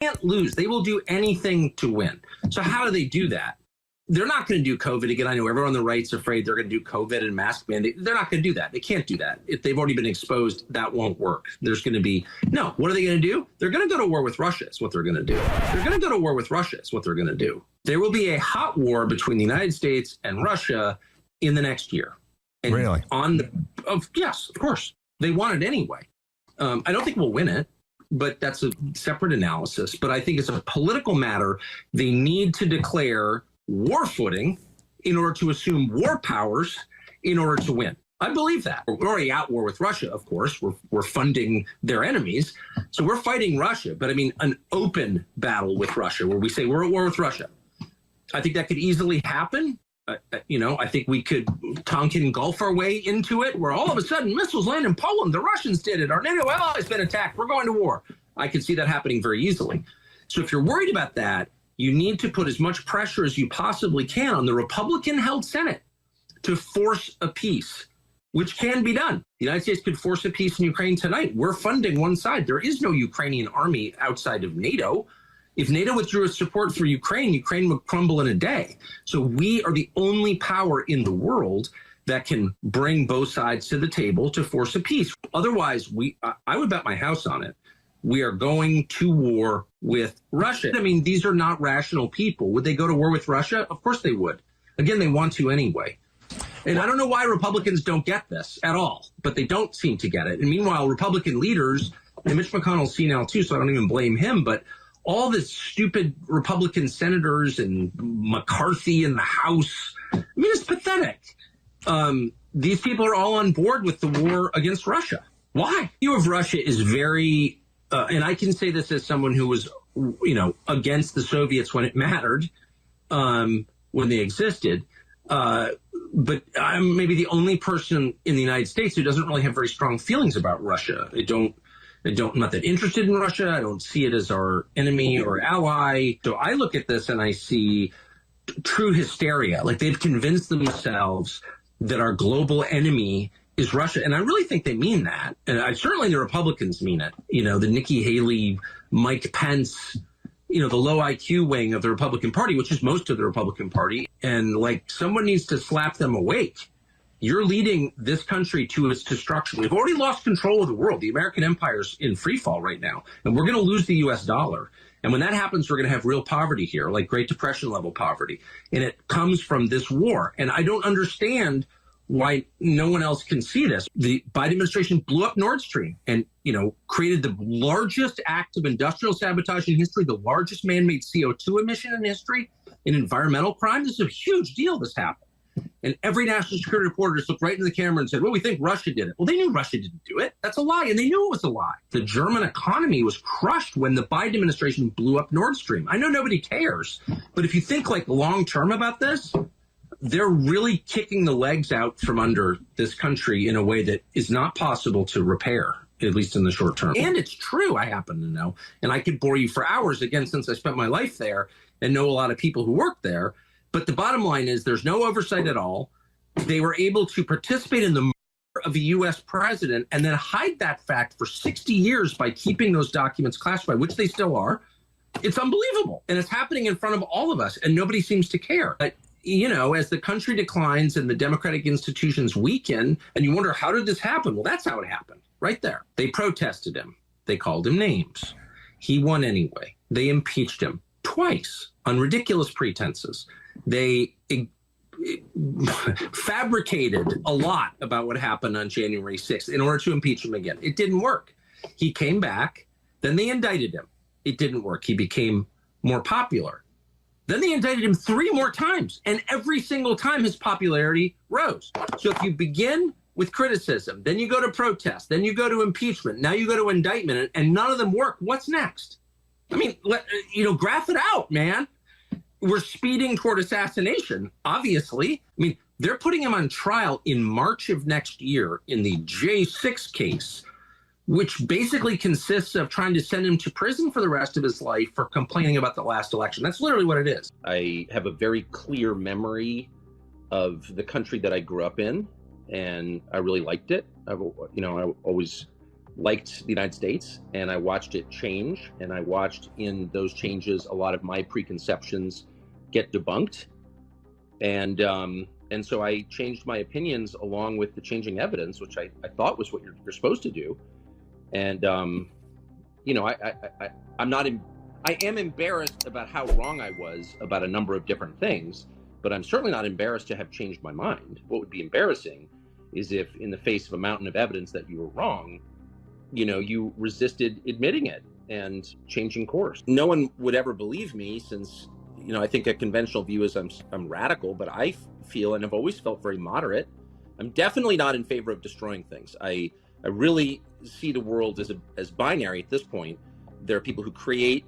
can't lose. They will do anything to win. So how do they do that? They're not going to do COVID again. I know everyone on the right's afraid they're going to do COVID and mask mandate. They're not going to do that. They can't do that. If they've already been exposed, that won't work. There's going to be, no, what are they going to do? They're going to go to war with Russia is what they're going to do. They're going to go to war with Russia is what they're going to do. There will be a hot war between the United States and Russia in the next year. And really? Yes, of course. They want it anyway. I don't think we'll win it, but that's a separate analysis. But I think it's a political matter. They need to declare war footing in order to assume war powers in order to win. I believe that. We're already at war with Russia, of course. We're funding their enemies. So we're fighting Russia. But I mean, an open battle with Russia where we say we're at war with Russia. I think that could easily happen. I think we could Tonkin Gulf our way into it, where all of a sudden missiles land in Poland. The Russians did it. Our NATO allies been attacked. We're going to war. I could see that happening very easily. So if you're worried about that, you need to put as much pressure as you possibly can on the Republican-held Senate to force a peace, which can be done. The United States could force a peace in Ukraine tonight. We're funding one side. There is no Ukrainian army outside of NATO. If NATO withdrew its support for Ukraine, Ukraine would crumble in a day. So we are the only power in the world that can bring both sides to the table to force a peace. Otherwise, I would bet my house on it. We are going to war with Russia. I mean, these are not rational people. Would they go to war with Russia? Of course they would. Again, they want to anyway. And I don't know why Republicans don't get this at all, but they don't seem to get it. And meanwhile, Republican leaders, and Mitch McConnell's senile too, so I don't even blame him, but all the stupid Republican senators and McCarthy in the House, I mean, it's pathetic. These people are all on board with the war against Russia. Why? The view of Russia is very, and I can say this as someone who was, against the Soviets when it mattered, when they existed. But I'm maybe the only person in the United States who doesn't really have very strong feelings about Russia. I'm not that interested in Russia. I don't see it as our enemy or ally. So I look at this and I see true hysteria. Like they've convinced themselves that our global enemy is Russia. And I really think they mean that. And certainly the Republicans mean it. The Nikki Haley, Mike Pence, the low IQ wing of the Republican Party, which is most of the Republican Party. And someone needs to slap them awake. You're leading this country to its destruction. We've already lost control of the world. The American empire's in free fall right now, and we're going to lose the U.S. dollar. And when that happens, we're going to have real poverty here, like Great Depression level poverty. And it comes from this war. And I don't understand why no one else can see this. The Biden administration blew up Nord Stream and, created the largest act of industrial sabotage in history, the largest man-made CO2 emission in history, an environmental crime. This is a huge deal, this happened. And every national security reporter just looked right into the camera and said, well, we think Russia did it. Well, they knew Russia didn't do it. That's a lie. And they knew it was a lie. The German economy was crushed when the Biden administration blew up Nord Stream. I know nobody cares, but if you think long term about this, they're really kicking the legs out from under this country in a way that is not possible to repair, at least in the short term. And it's true, I happen to know. And I could bore you for hours, again, since I spent my life there and know a lot of people who work there. But the bottom line is there's no oversight at all. They were able to participate in the murder of a U.S. president and then hide that fact for 60 years by keeping those documents classified, which they still are. It's unbelievable. And it's happening in front of all of us, and nobody seems to care. But, as the country declines and the democratic institutions weaken, and you wonder, how did this happen? Well, that's how it happened, right there. They protested him. They called him names. He won anyway. They impeached him twice on ridiculous pretenses. They fabricated a lot about what happened on January 6th in order to impeach him again. It didn't work. He came back. Then they indicted him. It didn't work. He became more popular. Then they indicted him 3 more times, and every single time his popularity rose. So if you begin with criticism, then you go to protest, then you go to impeachment, now you go to indictment, and none of them work, what's next? I mean, graph it out, man. We're speeding toward assassination, obviously. I mean, they're putting him on trial in March of next year in the J6 case, which basically consists of trying to send him to prison for the rest of his life for complaining about the last election. That's literally what it is. I have a very clear memory of the country that I grew up in, and I really liked it. I always liked the United States, and I watched it change, and I watched in those changes a lot of my preconceptions get debunked, and so I changed my opinions along with the changing evidence, which I thought was what you're supposed to do. And you know, I am embarrassed about how wrong I was about a number of different things, but I'm certainly not embarrassed to have changed my mind. What would be embarrassing is if, in the face of a mountain of evidence that you were wrong, you know, you resisted admitting it and changing course. No one would ever believe me, since, you know, I think a conventional view is I'm radical, but I feel, and have always felt, very moderate. I'm definitely not in favor of destroying things. I really see the world as binary at this point. There are people who create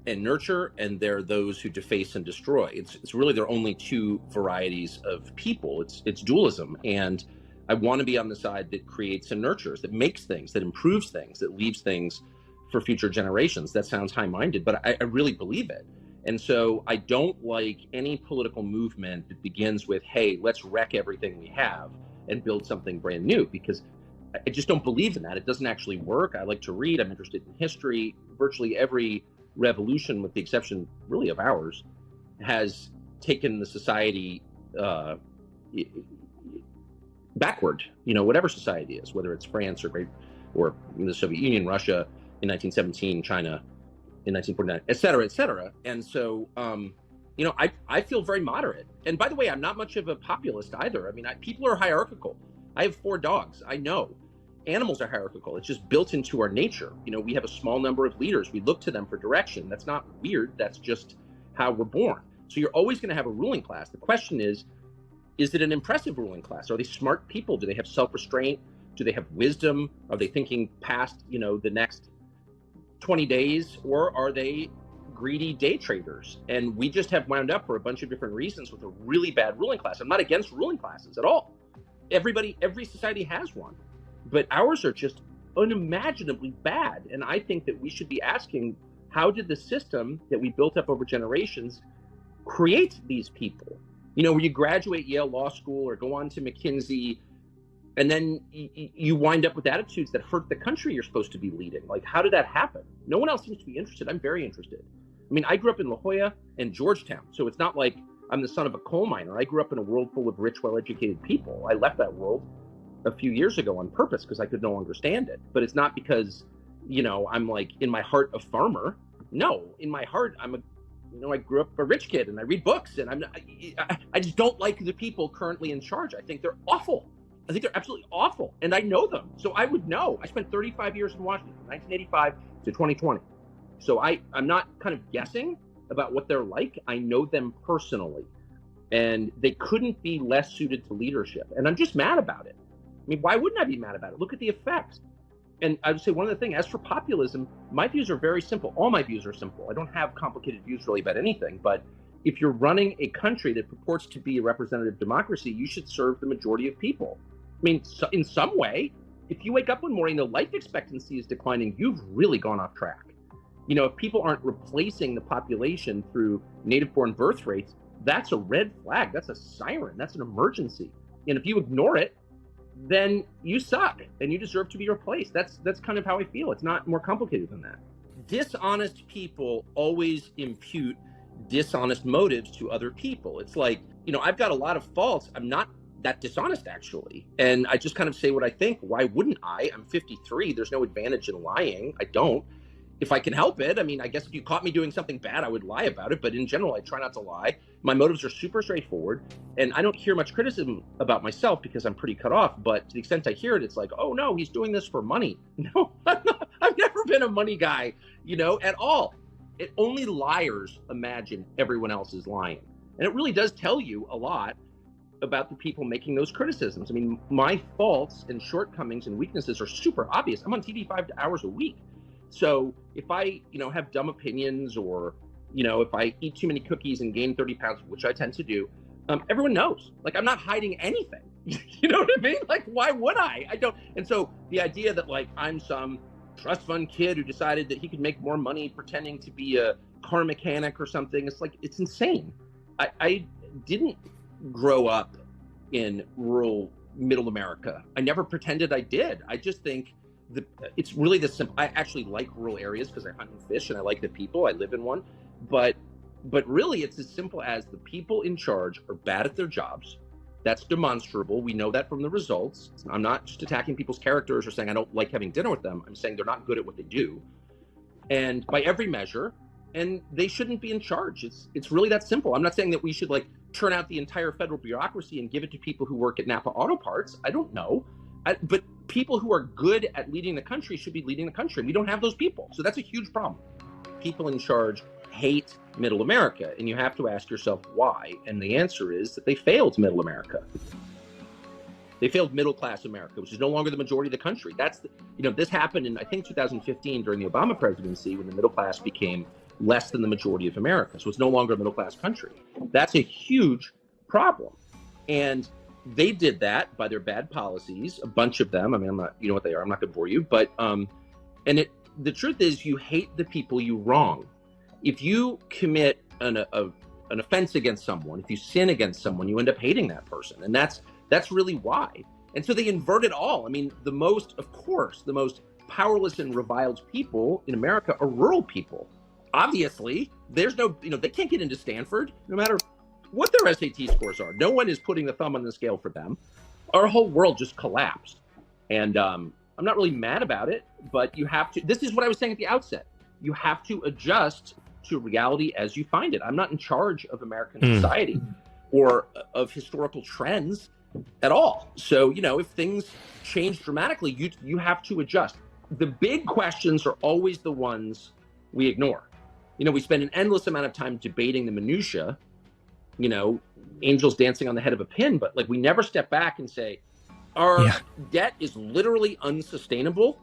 and nurture, and there are those who deface and destroy. It's really, there are only two varieties of people. It's dualism, and I want to be on the side that creates and nurtures, that makes things, that improves things, that leaves things for future generations. That sounds high-minded, but I really believe it. And so I don't like any political movement that begins with, hey, let's wreck everything we have and build something brand new, because I just don't believe in that. It doesn't actually work. I like to read. I'm interested in history. Virtually every revolution, with the exception really of ours, has taken the society backward. You know, whatever society is, whether it's France or the Soviet Union, Russia in 1917, China in 1949, et cetera, et cetera. And so, you know, I feel very moderate. And by the way, I'm not much of a populist either. I mean, people are hierarchical. I have 4 dogs. I know animals are hierarchical. It's just built into our nature. You know, we have a small number of leaders. We look to them for direction. That's not weird. That's just how we're born. So you're always going to have a ruling class. The question is it an impressive ruling class? Are they smart people? Do they have self-restraint? Do they have wisdom? Are they thinking past, you know, the next 20 days? Or are they greedy day traders? And we just have wound up, for a bunch of different reasons, with a really bad ruling class. I'm not against ruling classes at all. Every society has one, but ours are just unimaginably bad. And I think that we should be asking, how did the system that we built up over generations create these people? You know, where you graduate Yale Law School or go on to McKinsey, and then you wind up with attitudes that hurt the country you're supposed to be leading. Like, how did that happen? No one else seems to be interested. I'm very interested. I mean, I grew up in La Jolla and Georgetown, so it's not like I'm the son of a coal miner. I grew up in a world full of rich, well-educated people. I left that world a few years ago on purpose because I could no longer stand it. But it's not because, you know, I'm like in my heart a farmer. No, in my heart, I grew up a rich kid and I read books, and I just don't like the people currently in charge. I think they're awful. I think they're absolutely awful, and I know them. So I would know. I spent 35 years in Washington, 1985 to 2020. So I'm not kind of guessing about what they're like. I know them personally, and they couldn't be less suited to leadership. And I'm just mad about it. I mean, why wouldn't I be mad about it? Look at the effects. And I would say one other thing, as for populism, my views are very simple. All my views are simple. I don't have complicated views really about anything, but if you're running a country that purports to be a representative democracy, you should serve the majority of people. I mean, so in some way, if you wake up one morning, the life expectancy is declining, you've really gone off track. You know, if people aren't replacing the population through native-born birth rates, that's a red flag. That's a siren. That's an emergency. And if you ignore it, then you suck and you deserve to be replaced. That's kind of how I feel. It's not more complicated than that. Dishonest people always impute dishonest motives to other people. It's like, you know, I've got a lot of faults. I'm not that dishonest, actually. And I just kind of say what I think. Why wouldn't I? I'm 53. There's no advantage in lying. I don't. If I can help it. I mean, I guess if you caught me doing something bad, I would lie about it. But in general, I try not to lie. My motives are super straightforward. And I don't hear much criticism about myself because I'm pretty cut off. But to the extent I hear it, it's like, oh, no, he's doing this for money. No, I'm not. I've never been a money guy, you know, at all. Only liars imagine everyone else is lying. And it really does tell you a lot about the people making those criticisms. I mean, my faults and shortcomings and weaknesses are super obvious. I'm on TV 5 hours a week. So if I, you know, have dumb opinions, or, you know, if I eat too many cookies and gain 30 pounds, which I tend to do, everyone knows. Like, I'm not hiding anything. You know what I mean? Like, why would I? I don't. And so the idea that, like, I'm some trust fund kid who decided that he could make more money pretending to be a car mechanic or something, it's like, it's insane. I didn't grow up in rural middle America. I never pretended I did. I just think it's really this simple. I actually like rural areas because I hunt and fish, and I like the people. I live in one, but really, it's as simple as the people in charge are bad at their jobs. That's demonstrable. We know that from the results. I'm not just attacking people's characters or saying I don't like having dinner with them. I'm saying they're not good at what they do, and by every measure, and they shouldn't be in charge. It's really that simple. I'm not saying that we should like turn out the entire federal bureaucracy and give it to people who work at Napa Auto Parts. I don't know, but people who are good at leading the country should be leading the country. We don't have those people, so that's a huge problem. People in charge hate middle America, and you have to ask yourself why, and the answer is that they failed middle America. They failed middle-class America, which is no longer the majority of the country. That's this happened in, I think, 2015 during the Obama presidency, when the middle class became less than the majority of America. So it's no longer a middle-class country. That's a huge problem, and they did that by their bad policies, a bunch of them. I mean, I'm not, you know what they are. I'm not going to bore you, but the truth is, you hate the people you wrong. If you commit an offense against someone, if you sin against someone, you end up hating that person, and that's really why. And so they invert it all. I mean, the most powerless and reviled people in America are rural people. Obviously, there's no, they can't get into Stanford, no matter what their SAT scores are. No one is putting the thumb on the scale for them. Our whole world just collapsed. And I'm not really mad about it, but you have to, this is what I was saying at the outset. You have to adjust to reality as you find it. I'm not in charge of American society or of historical trends at all. So, if things change dramatically, you have to adjust. The big questions are always the ones we ignore. We spend an endless amount of time debating the minutia, angels dancing on the head of a pin, but like we never step back and say, our debt is literally unsustainable.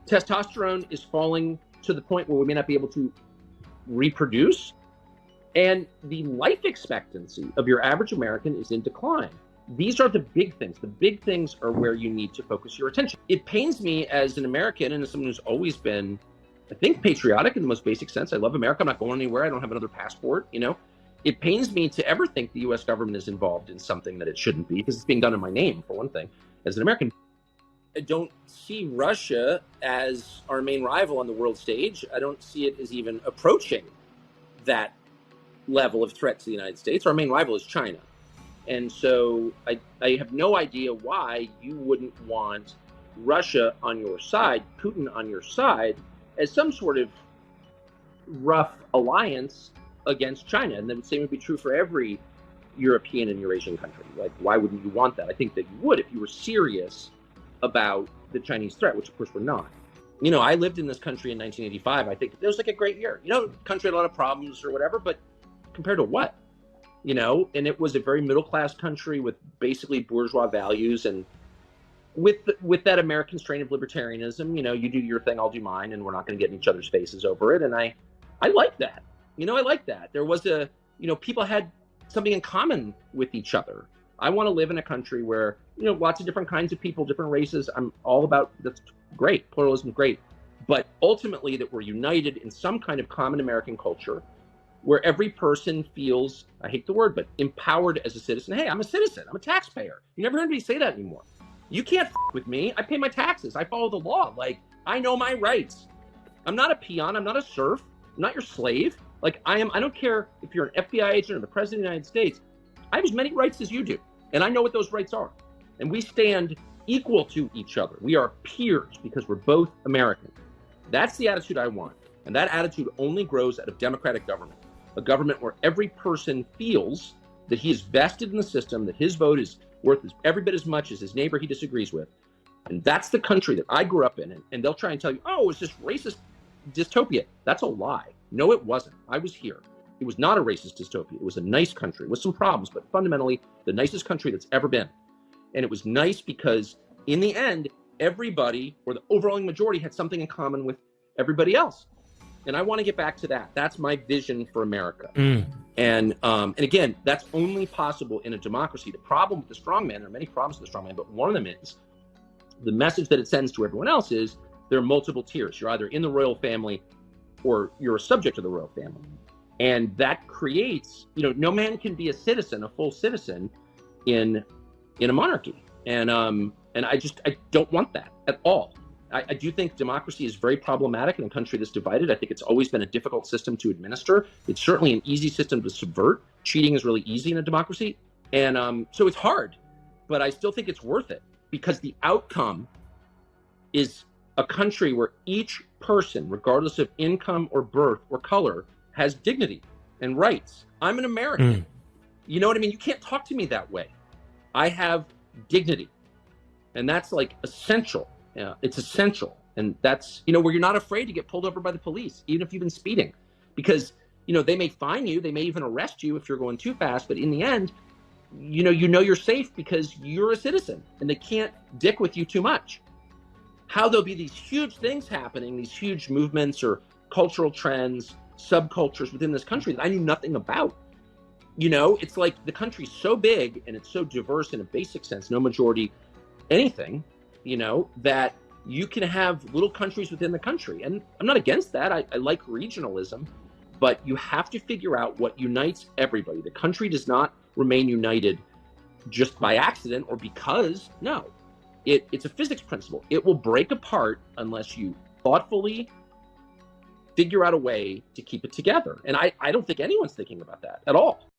Testosterone is falling to the point where we may not be able to reproduce, and the life expectancy of your average American is in decline. These are the big things. The big things are where you need to focus your attention. It pains me as an American and as someone who's always been, I think, patriotic in the most basic sense. I love America. I'm not going anywhere. I don't have another passport. It pains me to ever think the U.S. government is involved in something that it shouldn't be, because it's being done in my name, for one thing, as an American. I don't see Russia as our main rival on the world stage. I don't see it as even approaching that level of threat to the United States. Our main rival is China. And so I have no idea why you wouldn't want Russia on your side, Putin on your side, as some sort of rough alliance against China. And the same would be true for every European and Eurasian country. Like, why wouldn't you want that? I think that you would if you were serious about the Chinese threat, which of course we're not. I lived in this country in 1985. I think it was like a great year. The country had a lot of problems or whatever, but compared to what? And it was a very middle-class country with basically bourgeois values, and with that American strain of libertarianism, you do your thing, I'll do mine, and we're not going to get in each other's faces over it. And I like that. I like that. There was people had something in common with each other. I want to live in a country where, lots of different kinds of people, different races. I'm all about, that's great. Pluralism is great. But ultimately that we're united in some kind of common American culture where every person feels, I hate the word, but empowered as a citizen. Hey, I'm a citizen. I'm a taxpayer. You never heard anybody say that anymore. You can't with me. I pay my taxes. I follow the law. Like, I know my rights. I'm not a peon. I'm not a serf. I'm not your slave. Like, I don't care if you're an FBI agent or the president of the United States. I have as many rights as you do. And I know what those rights are. And we stand equal to each other. We are peers because we're both American. That's the attitude I want. And that attitude only grows out of democratic government. A government where every person feels that he is vested in the system, that his vote is worth every bit as much as his neighbor he disagrees with. And that's the country that I grew up in. And they'll try and tell you, oh, it's just racist dystopia. That's a lie. No, it wasn't. I was here. It was not a racist dystopia. It was a nice country with some problems, but fundamentally the nicest country that's ever been. And it was nice because in the end, everybody, or the overwhelming majority, had something in common with everybody else. And I want to get back to that. That's my vision for America. And again, that's only possible in a democracy. The problem with the strongman, there are many problems with the strongman, but one of them is the message that it sends to everyone else is there are multiple tiers. You're either in the royal family or you're a subject of the royal family. And that creates, no man can be a citizen, a full citizen in a monarchy. And I don't want that at all. I do think democracy is very problematic in a country that's divided. I think it's always been a difficult system to administer. It's certainly an easy system to subvert. Cheating is really easy in a democracy. And so it's hard, but I still think it's worth it because the outcome is a country where each person, regardless of income or birth or color, has dignity and rights. I'm an American. You know what I mean? You can't talk to me that way. I have dignity. And that's like essential. It's essential. And that's, you know, where you're not afraid to get pulled over by the police, even if you've been speeding. Because, you know, they may fine you, they may even arrest you if you're going too fast, but in the end, you know you're safe because you're a citizen and they can't dick with you too much. How there'll be these huge things happening, these huge movements or cultural trends, subcultures within this country that I knew nothing about. You know, it's like the country's so big and it's so diverse in a basic sense, no majority anything, you know, that you can have little countries within the country. And I'm not against that. I like regionalism, but you have to figure out what unites everybody. The country does not remain united just by accident or because, no. It's a physics principle. It will break apart unless you thoughtfully figure out a way to keep it together. And I don't think anyone's thinking about that at all.